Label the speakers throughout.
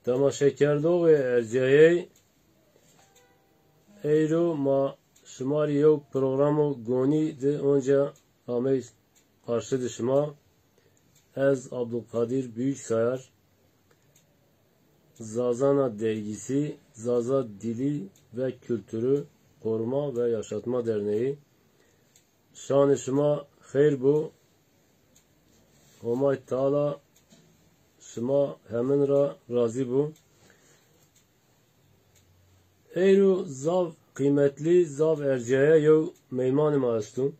Speaker 1: تماشاکردو ارجعی ایرو ما شماری یو پروگرامو گونی ده اونجا آمیز پارشد شما از عبدالقادر Büyüksayar Zazana Dergisi Zaza Dili ve Kültürü Koruma ve Yaşatma Derneği şan-ı şuma hayır bu Homay Teala şuma hemen ra razı bu eyru zav kıymetli zav erceğe yev meyman-ı maastun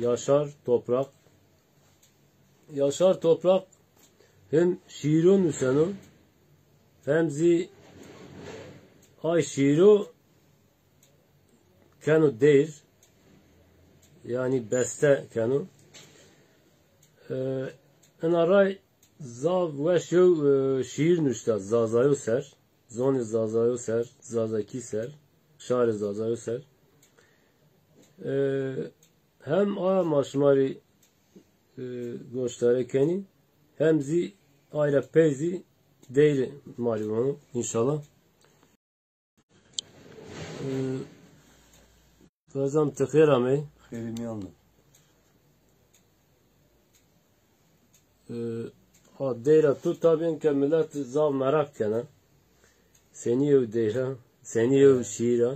Speaker 1: Yaşar Toprak hem şiirun müsenu hem zi ay şiiru kanu değil yani beste kanu enaray zav ve şu şiir nüşta zazayo ser zoni zazayo ser zazaki ser şair zazayo ser hem a maşmari gösterekeni hem zi ayrı pezi değil malumu inşallah. Fazam tıkır amey.
Speaker 2: Xeyrim yandı.
Speaker 1: Ha deyra tu tabiin ke millet zav merak kena. Seni ev deyra, seni ev şiira.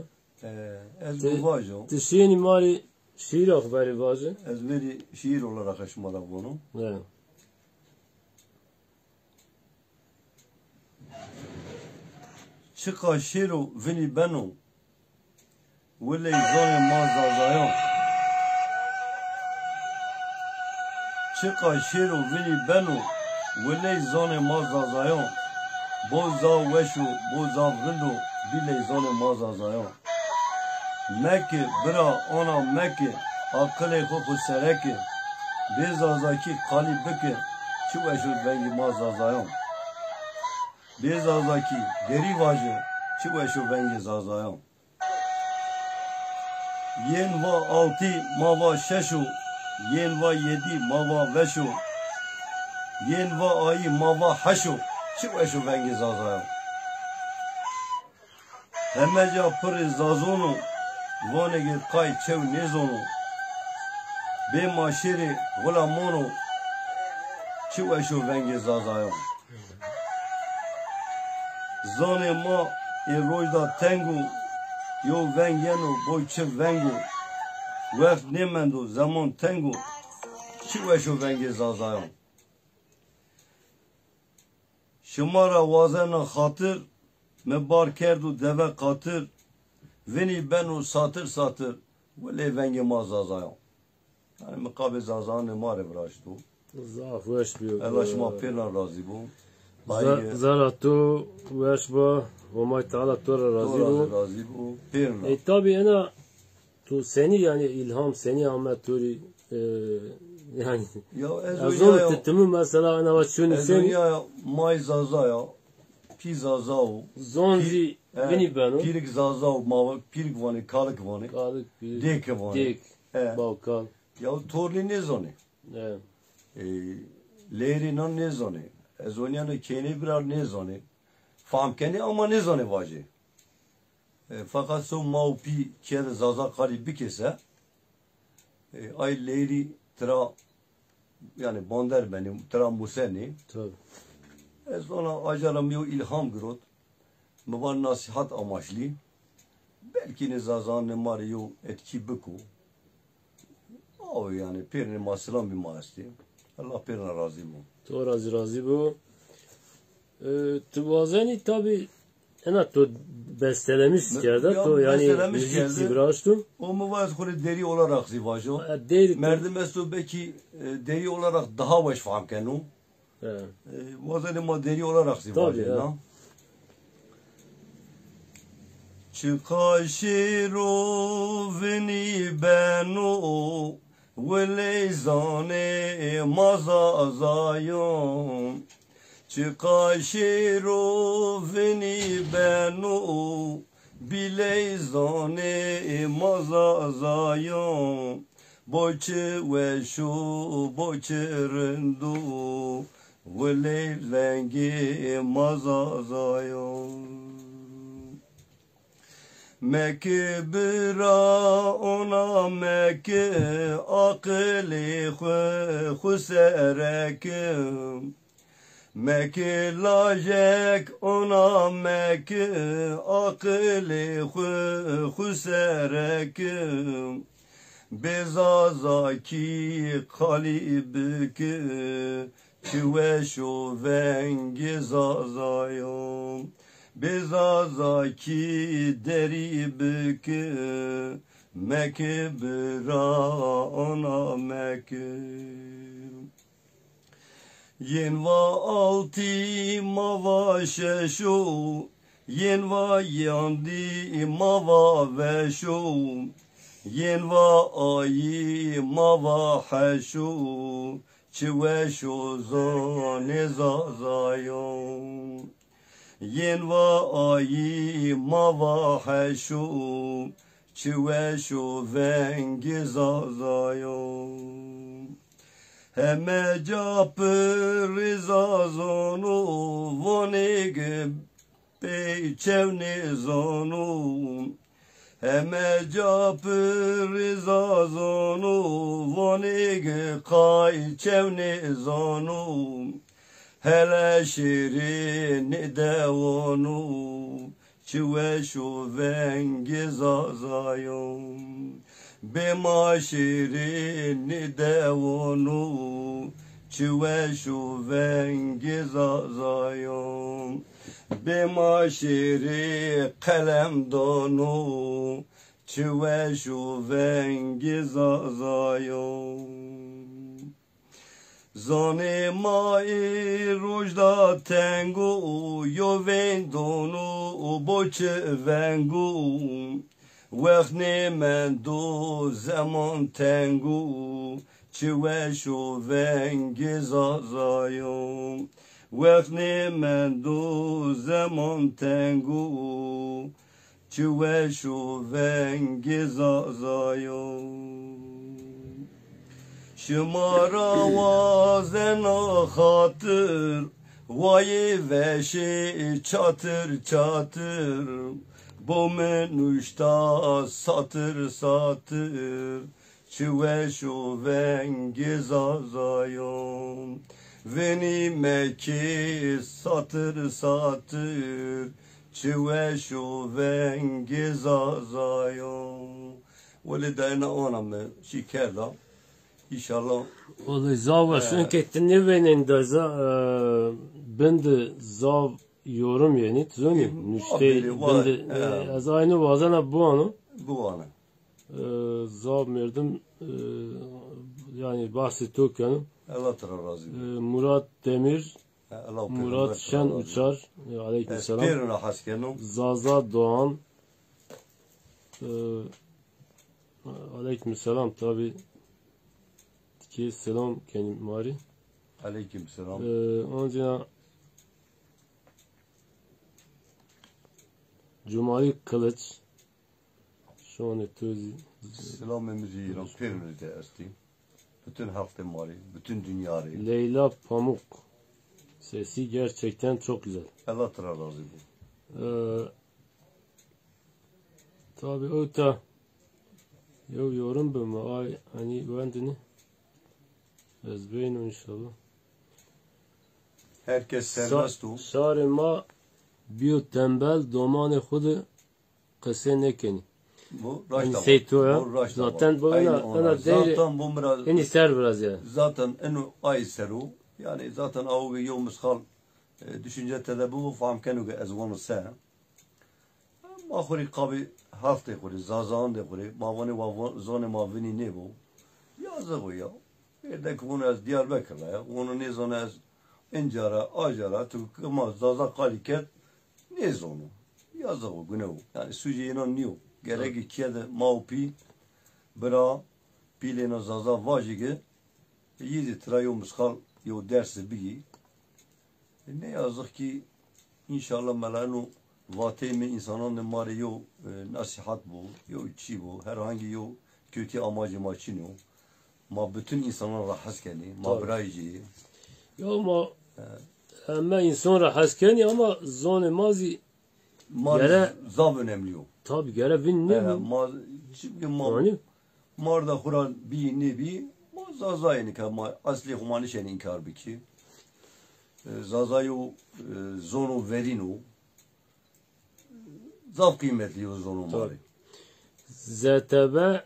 Speaker 2: Ez bu vajo.
Speaker 1: Tişini mali şiir akbari vajı.
Speaker 2: Ez veri şiir olarak aşmada bunu.
Speaker 1: Evet.
Speaker 2: Çıka şiru vini benu. Vile zone mazazayon. Çıka şiru vini benu. Vile zone mazazayon. Boza veşu, boza vindu. Bile zone mazazayon. Mekke bira ona Mekke. Akıle koku sereke. Bezazaki kali beke. Çu veşu vengi mazazayon. Bezazaki deri vajı. Çu veşu vengi zazayon. Yen va altı mava şeşu. Yen va yedi mava veşu. Yen va ayı mava haşu. Çu veşu vengi zazayon. Hemeca pırı zazonu. Vanege kay çev nezonu. Be maşeri gulamono. Çu veşu vengi zazayon. Zane ma rojda tengu. Yo vengenu boy çev vengu. Vef nemendo zaman tengu. Çu veşu vengi zazayon. Şımara vazena hatır. Mebar kerdu deve katır. Veni benu satır. Vele vengi ma zazayon. Yani mukabel zazayon ne mare vraştu.
Speaker 1: Zaf veş biyo.
Speaker 2: Elaşma pena razı bu.
Speaker 1: Zara tu veş ba. Homay Teala tora razı bu.
Speaker 2: Razı bu. Pena.
Speaker 1: Tabi ena tu seni yani ilham seni Ahmet Turi yani azon tuttumu mesela ana vaçuni seni
Speaker 2: ya may zazaya pi zazao
Speaker 1: zonzi beni banu
Speaker 2: pirik zazao mava pirik vani kalık vani dek vani
Speaker 1: dek balkan
Speaker 2: ya torli ne zoni leri non ne zoni ezonyanı keni birar ne zoni fam keni ama ne zoni vacı fakat so maupi kere zaza kali bir kese ay leri tra yani bonder benim tra museni
Speaker 1: tabi
Speaker 2: sonra acarım yo ilham grot mıvar nasihat amaçlı belki ne zazan ne mar yo etki buku o yani pirne maslam bir masti Allah pirne razı mı
Speaker 1: to razı bu tuvazeni tabi ena to bestelemiş kerda to yani müzik zibraştu
Speaker 2: o muvaz khuri deri olarak zivajo
Speaker 1: deri
Speaker 2: merdim esto belki deri olarak daha baş faham kenu vazeni ma deri olarak zivajo na çıka şiru vini benu vele zane mazazayon çıka şiru vini benu bile zane mazazayon boçe ve şu boçe rendu ولی ونگی مزازایان مکه برا اونا مکه عقلی خسرکم مکه لاجک اونا مکه عقلی خسرکم بزازاکی قلیبکه چوشو ونگی زازایان بزازاکی دری بکه مکه برا آنا مکه ینوا آلتی ماوا ششو ینوا یاندی ماوا وشو ینوا آیی ماوا حشو چوشو زان زازایون ینوا آیی ماوا حشو چوشو ونگ زازایون همه جا پر زازانو ونگ پیچون زانو همه جا پر زازانو ونگ قای چون زانو هلا شیرین دوانو چوشو ونگ زازایون به ما شیرین دوانو چوشو ونگ زازایون به ما شیری قلم دانو چوشو ونگ زازایون زانه مای روجدا تنگو یو وندونو بوچه ونگو وقت من دو زمان تنگو چوشو ونگ زازایون وقت من دو زمان تنگو چوشو ونگ زازایون شما را وازن خاطر وای وشی چاتر چاتر بوم نوشتا ساتر ساتر چوشو ونگ زازایون ونی مکی ساتر ساتر چوشو ونگ زازایون ولی داینا اونم چی کردم İnşallah.
Speaker 1: Oğlu zav çünkü tınıvenin de bende zav yorum yani tuzuni nüşte bende az aynı vazana bu anı
Speaker 2: Bu anı
Speaker 1: zav merdim yani bahsettik yani
Speaker 2: Allah razı
Speaker 1: Murat Demir Murat Şen Uçar aleykümselam Zaza Doğan aleykümselam tabi ki selam kendi mari.
Speaker 2: Aleyküm selam.
Speaker 1: Onca Cumali Kılıç şu an etüzi.
Speaker 2: Selamımızı İran Perun'da estim. Bütün hafta mari, bütün dünyayı.
Speaker 1: Leyla Pamuk sesi gerçekten çok güzel.
Speaker 2: Allah razı olsun.
Speaker 1: Tabi o da yorum bu ay hani bendini ezbeyin inşallah.
Speaker 2: Herkes serbest o.
Speaker 1: Şari ma biyo tembel domane hudu kısa nekeni.
Speaker 2: Bu raşta
Speaker 1: var. Zaten bu ana değil.
Speaker 2: Zaten bu biraz.
Speaker 1: En ister biraz ya.
Speaker 2: Zaten enu ay seru. Yani zaten avu yom miskal düşünce tedabbu fam kenu ezvan sa. Ma khuri qabi hafte khuri zazan de khuri ma vani wa zone ma vini ne bu. Yazık ya. Edek bunu az Diyarbakır'la ya. Onu ne zone az Encara, Acara, Tukuma, Zaza Kaliket ne zonu. Yazık o günü. Yani Suriye'nin niyo. Gerek ikiye de maupi bira pilena Zaza vajige yedi trayo muskal yo dersi bigi. Ne yazık ki inşallah melanu vatemi insanın mari yo nasihat bu, yo içi bu, herhangi yo kötü amacı maçın yo. Ma bütün insanlar rahatsız kendi, ma birayci.
Speaker 1: Yo ma Ama insan rahasken ama zon mazi
Speaker 2: Mar zav önemli o.
Speaker 1: tabi gere bin ne mi?
Speaker 2: Mar çünkü
Speaker 1: Yani
Speaker 2: mar da Kur'an bir nebi zazayını kama asli humani şeyin inkar biki. Zazayu zonu verinu. Zav kıymetli o zonu mari.
Speaker 1: ZTB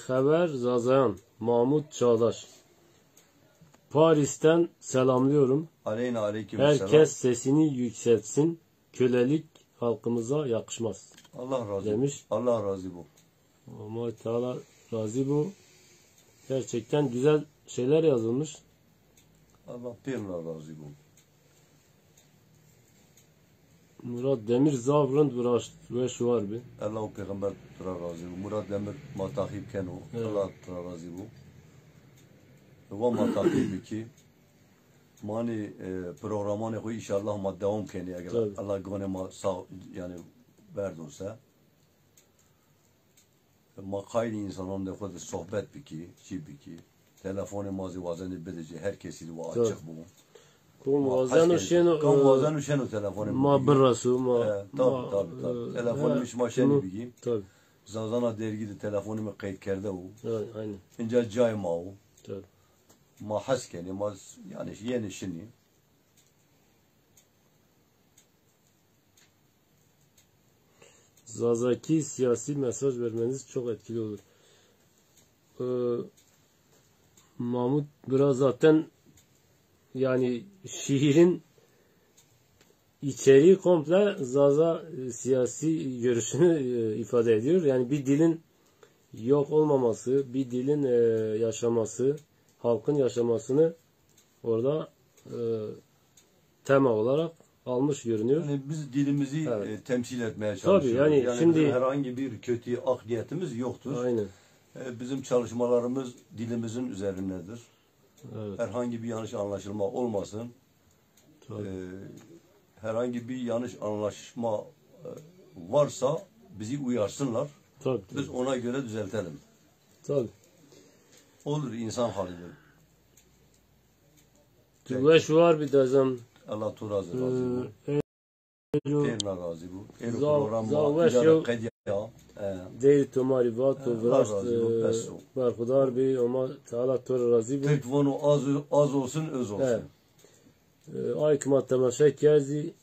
Speaker 1: haber Zazayan Mahmut Çağdaş. Paris'ten selamlıyorum.
Speaker 2: Aleyna aleyküm
Speaker 1: Herkes
Speaker 2: selam.
Speaker 1: sesini yükseltsin. Kölelik halkımıza yakışmaz.
Speaker 2: Allah razı
Speaker 1: demiş.
Speaker 2: Allah razı bu.
Speaker 1: Allah Teala razı bu. Gerçekten güzel şeyler yazılmış.
Speaker 2: Allah peygamber razı bu.
Speaker 1: Murat Demir Zavrın Vıraş ve şu var bir.
Speaker 2: Allah o peygamber razı bu. Murat Demir matahip keno.
Speaker 1: Evet.
Speaker 2: Allah razı bu. Ve matahip ki mani programını koy inşallah ma devam keni eğer
Speaker 1: Tabii.
Speaker 2: Allah gone ma sağ yani verdiyse. Ma kaydı insanın da kadar sohbet biki, şey biki. Telefonu mazi vazeni bedeci herkesi bu açık bu.
Speaker 1: Kum vazan o şeno
Speaker 2: Kom vazan o şeno telefonu.
Speaker 1: ma bırrasu ma
Speaker 2: Tabii. Telefonu iş maşeni biki.
Speaker 1: tabi.
Speaker 2: Zazana dergide telefonumu kayıt kerde o.
Speaker 1: Yani aynen.
Speaker 2: İnce cay ma o.
Speaker 1: Tabi.
Speaker 2: Ma haskeni ma yani yeni şini.
Speaker 1: Zazaki siyasi mesaj vermeniz çok etkili olur. Mahmut biraz zaten yani şiirin içeriği komple Zaza siyasi görüşünü ifade ediyor. Yani bir dilin yok olmaması, bir dilin yaşaması, halkın yaşamasını orada tema olarak almış görünüyor.
Speaker 2: Yani biz dilimizi
Speaker 1: Evet.
Speaker 2: temsil etmeye çalışıyoruz.
Speaker 1: Tabii, yani şimdi-
Speaker 2: bizim herhangi bir kötü akliyetimiz yoktur.
Speaker 1: Aynen.
Speaker 2: Bizim çalışmalarımız dilimizin üzerindedir.
Speaker 1: Evet.
Speaker 2: Herhangi bir yanlış anlaşılma olmasın.
Speaker 1: Tabii.
Speaker 2: Herhangi bir yanlış anlaşma varsa bizi uyarsınlar.
Speaker 1: Tabii.
Speaker 2: Biz ona göre düzeltelim.
Speaker 1: Tabii.
Speaker 2: Olur insan halidir.
Speaker 1: Ve şu var bir de zam.
Speaker 2: Allah tu razı bu.
Speaker 1: Elo
Speaker 2: Peygamber razı bu. El
Speaker 1: Zav-
Speaker 2: programma
Speaker 1: Zavveş
Speaker 2: idare
Speaker 1: yok.
Speaker 2: qediya.
Speaker 1: değil tomari vato
Speaker 2: Allah
Speaker 1: vrast
Speaker 2: razı olsun, beso.
Speaker 1: barkudar bi ama Teala tor razı bu.
Speaker 2: Telefonu az olsun öz olsun.
Speaker 1: Ay kıma temaşa kerzi